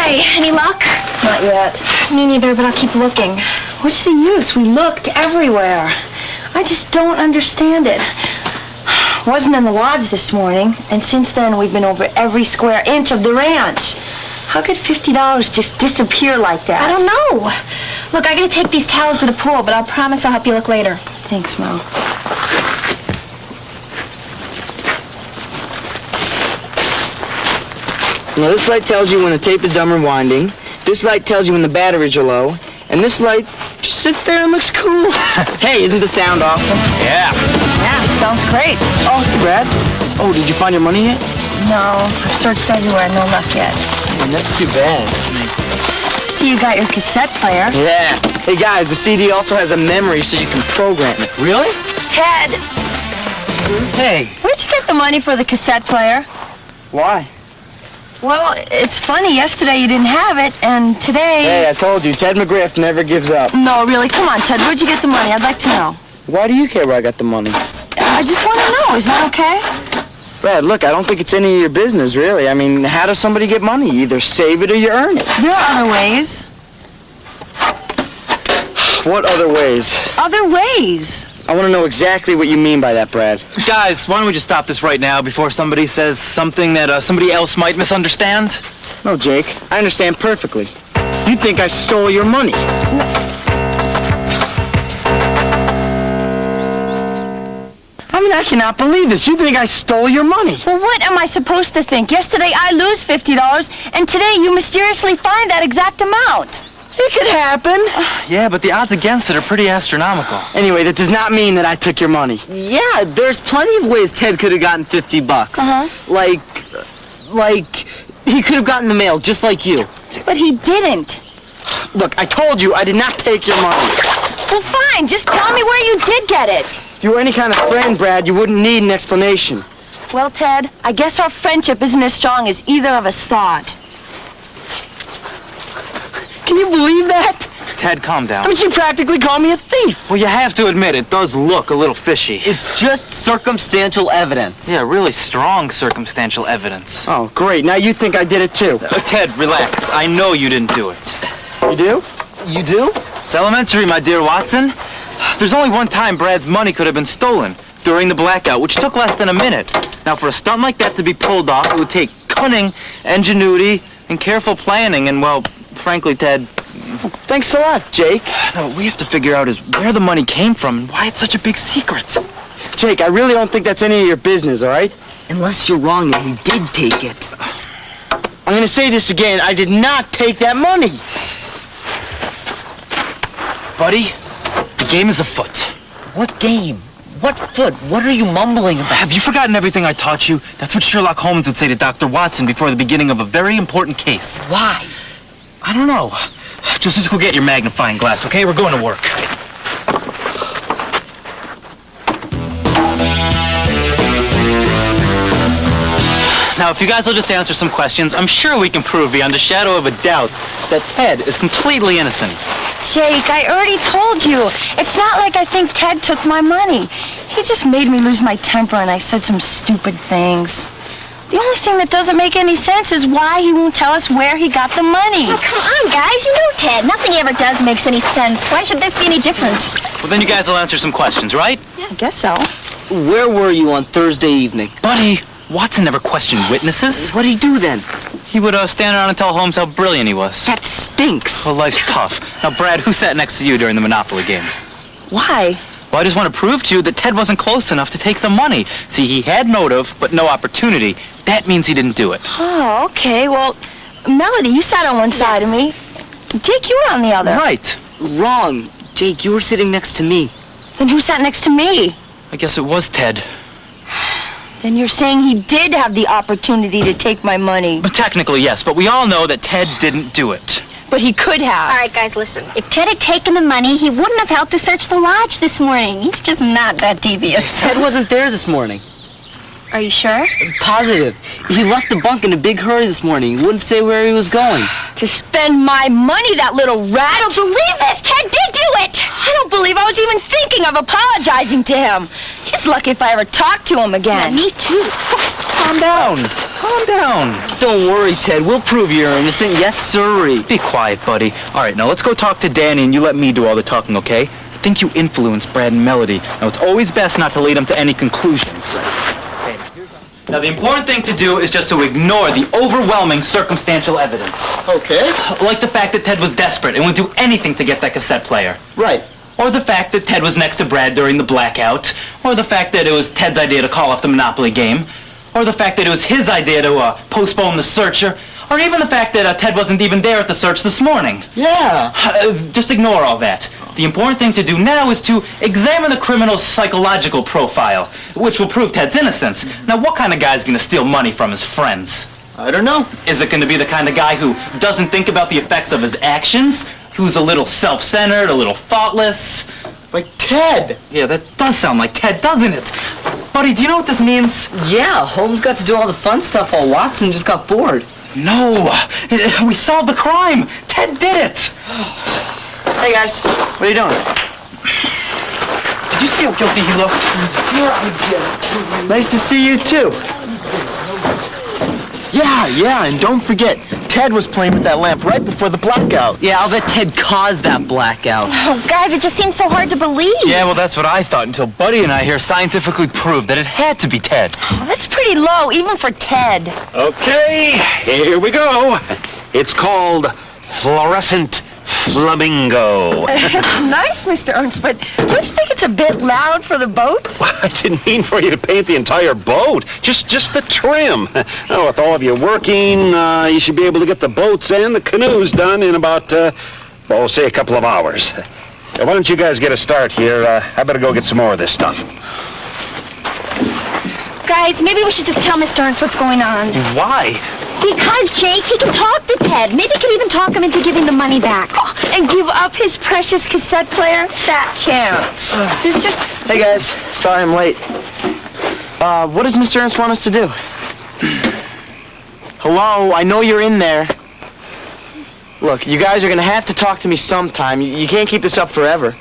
Hi, any luck? Not yet. Me neither, but I'll keep looking. What's the use? We looked everywhere. I just don't understand it. Wasn't in the lodge this morning, and since then we've been over every square inch of the ranch. How could $50 just disappear like that? I don't know. Look, I gotta take these towels to the pool, but I'll promise I'll help you look later. Thanks, Mo. Now this light tells you when the tape is done rewinding, this light tells you when the batteries are low, and this light just sits there and looks cool. Hey, isn't the sound awesome? Yeah. Yeah, sounds great. Oh, hey, Brad. Oh, did you find your money yet? No, I've searched everywhere, no luck yet. Man, that's too bad. See, you got your cassette player. Yeah. Hey, guys, the CD also has a memory so you can program it. Really? Ted, Hey. where'd you get the money for the cassette player? Why? Well, it's funny. Yesterday you didn't have it, and today... Hey, I told you, Ted McGriff never gives up. No, really. Come on, Ted. Where'd you get the money? I'd like to know. Why do you care where I got the money? I just want to know. Is that okay? Brad, look, I don't think it's any of your business, really. I mean, how does somebody get money? You either save it or you earn it. There are other ways. What other ways? Other ways? I want to know exactly what you mean by that, Brad. Guys, why don't we just stop this right now before somebody says something that somebody else might misunderstand? No, Jake, I understand perfectly. You think I stole your money. I mean, I cannot believe this. You think I stole your money. Well, what am I supposed to think? Yesterday I lose $50, and today you mysteriously find that exact amount. It could happen. Yeah, but the odds against it are pretty astronomical. Anyway, that does not mean that I took your money. Yeah, there's plenty of ways Ted could have gotten $50. Like, he could have gotten the mail just like you. But he didn't. Look, I told you I did not take your money. Well, fine. Just tell me where you did get it. If you were any kind of friend, Brad, you wouldn't need an explanation. Well, Ted, I guess our friendship isn't as strong as either of us thought. Can you believe that? Ted, calm I down. mean, she practically called me a thief. Well, you have to admit, it does look a little fishy. It's just circumstantial evidence. Yeah, really strong circumstantial evidence. Oh, great. Now you think I did it, too. Ted, relax. I know you didn't do it. You do? You do? It's elementary, my dear Watson. There's only one time Brad's money could have been stolen, during the blackout, which took less than a minute. Now, for a stunt like that to be pulled off, it would take cunning, ingenuity, and careful planning, and, well, frankly, Ted... Thanks a lot, Jake. No, what we have to figure out is where the money came from and why it's such a big secret. Jake, I really don't think that's any of your business, all right? Unless you're wrong and he did take it. I'm going to say this again. I did not take that money. Buddy, the game is afoot. What game? What foot? What are you mumbling about? Have you forgotten everything I taught you? That's what Sherlock Holmes would say to Dr. Watson before the beginning of a very important case. Why? I don't know. Just go get your magnifying glass, okay? We're going to work. Now, if you guys will just answer some questions, I'm sure we can prove beyond a shadow of a doubt that Ted is completely innocent. Jake, I already told you. It's not like I think Ted took my money. He just made me lose my temper and I said some stupid things. The only thing that doesn't make any sense is why he won't tell us where he got the money. Oh, come on, guys. You know Ted. Nothing he ever does makes any sense. Why should this be any different? Well, then you guys will answer some questions, right? I guess so. Where were you on Thursday evening? Buddy, Watson never questioned witnesses. What'd he do then? He would stand around and tell Holmes how brilliant he was. That stinks. Well, life's tough. Now, Brad, who sat next to you during the Monopoly game? Why? Well, I just want to prove to you that Ted wasn't close enough to take the money. See, he had motive, but no opportunity. That means he didn't do it. Oh, okay. Well, Melody, you sat on one side of me. Jake, you were on the other. Right. Wrong. Jake, you were sitting next to me. Then who sat next to me? I guess it was Ted. Then you're saying he did have the opportunity to take my money. But technically, yes, but we all know that Ted didn't do it. But he could have. All right, guys, listen. If Ted had taken the money, he wouldn't have helped to search the lodge this morning. He's just not that devious. Ted wasn't there this morning. Are you sure? Positive. He left the bunk in a big hurry this morning. He wouldn't say where he was going. To spend my money, that little rat? I don't believe this. Ted did do it. I don't believe I was even thinking of apologizing to him. He's lucky if I ever talk to him again. Yeah, me too. Calm down. Calm down. Don't worry, Ted. We'll prove you're innocent. Yes, sirree. Be quiet, buddy. All right, now let's go talk to Danny and you let me do all the talking, okay? I think you influenced Brad and Melody. Now, it's always best not to lead them to any conclusions. Now, the important thing to do is just to ignore the overwhelming circumstantial evidence. Okay. Like the fact that Ted was desperate and would do anything to get that cassette player. Right. Or the fact that Ted was next to Brad during the blackout. Or the fact that it was Ted's idea to call off the Monopoly game. Or the fact that it was his idea to postpone the search. Or even the fact that Ted wasn't even there at the search this morning. Yeah. Just ignore all that. The important thing to do now is to examine the criminal's psychological profile, which will prove Ted's innocence. Now, what kind of guy's gonna steal money from his friends? I don't know. Is it gonna be the kind of guy who doesn't think about the effects of his actions? Who's a little self-centered, a little thoughtless? Like Ted. Yeah, that does sound like Ted, doesn't it? Buddy, do you know what this means? Yeah, Holmes got to do all the fun stuff while Watson just got bored. No, we solved the crime. Ted did it. Hey, guys. What are you doing? Did you see how guilty he looked? Nice to see you, too. Yeah, and don't forget, Ted was playing with that lamp right before the blackout. Yeah, I'll bet Ted caused that blackout. Oh, guys, it just seems so hard to believe. Yeah, well, that's what I thought until Buddy and I here scientifically proved that it had to be Ted. Oh, that's pretty low, even for Ted. Okay, here we go. It's called Fluorescent Flamingo. Nice, Mr. Ernst, but don't you think it's a bit loud for the boats? I didn't mean for you to paint the entire boat, just the trim. Now, with all of you working, you should be able to get the boats and the canoes done in about, say a couple of hours. Why don't you guys get a start here? I better go get some more of this stuff. Guys, maybe we should just tell Mr. Ernst what's going on. Why? Because, Jake, he can talk to Ted. Maybe he can even talk him into giving the money back. And give up his precious cassette player? That chance. There's just... Hey, guys. Sorry I'm late. What does Mr. Ernst want us to do? Hello? I know you're in there. Look, you guys are gonna have to talk to me sometime. You can't keep this up forever.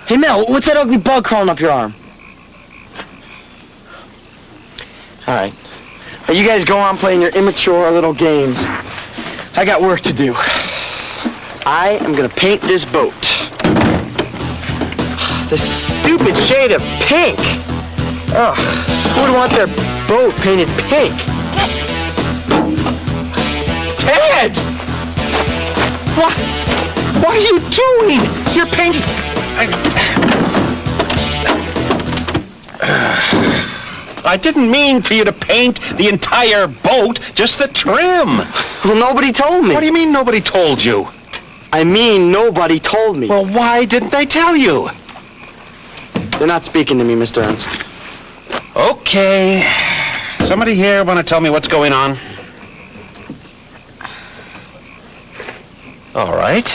Hey, Mel, what's that ugly bug crawling up your arm? All right. Now you guys go on playing your immature little games. I got work to do. I am gonna paint this boat. This stupid shade of pink. Ugh, who would want their boat painted pink? Ted! What are you doing? You're painting... I didn't mean for you to paint the entire boat, just the trim. Well, nobody told me. What do you mean nobody told you? I mean, nobody told me. Well, why didn't they tell you? They're not speaking to me, Mr. Ernst. Okay. Somebody here want to tell me what's going on? All right.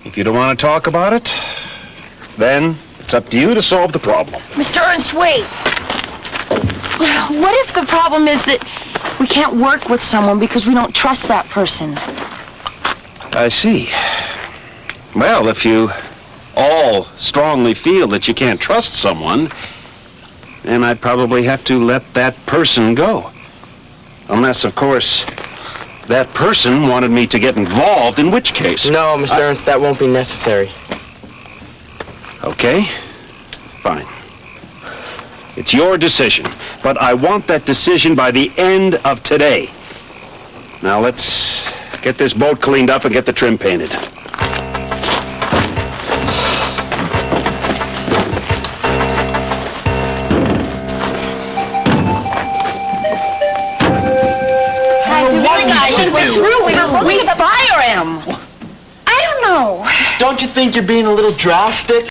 If you don't want to talk about it, then it's up to you to solve the problem. Mr. Ernst, wait. What if the problem is that we can't work with someone because we don't trust that person? I see. Well, if you all strongly feel that you can't trust someone, then I'd probably have to let that person go. Unless, of course, that person wanted me to get involved, in which case... No, Mr. Ernst, that won't be necessary. Okay, fine. It's your decision, but I want that decision by the end of today. Now let's get this boat cleaned up and get the trim painted. Guys, we really got to think this through. We fire him. I don't know. Don't you think you're being a little drastic?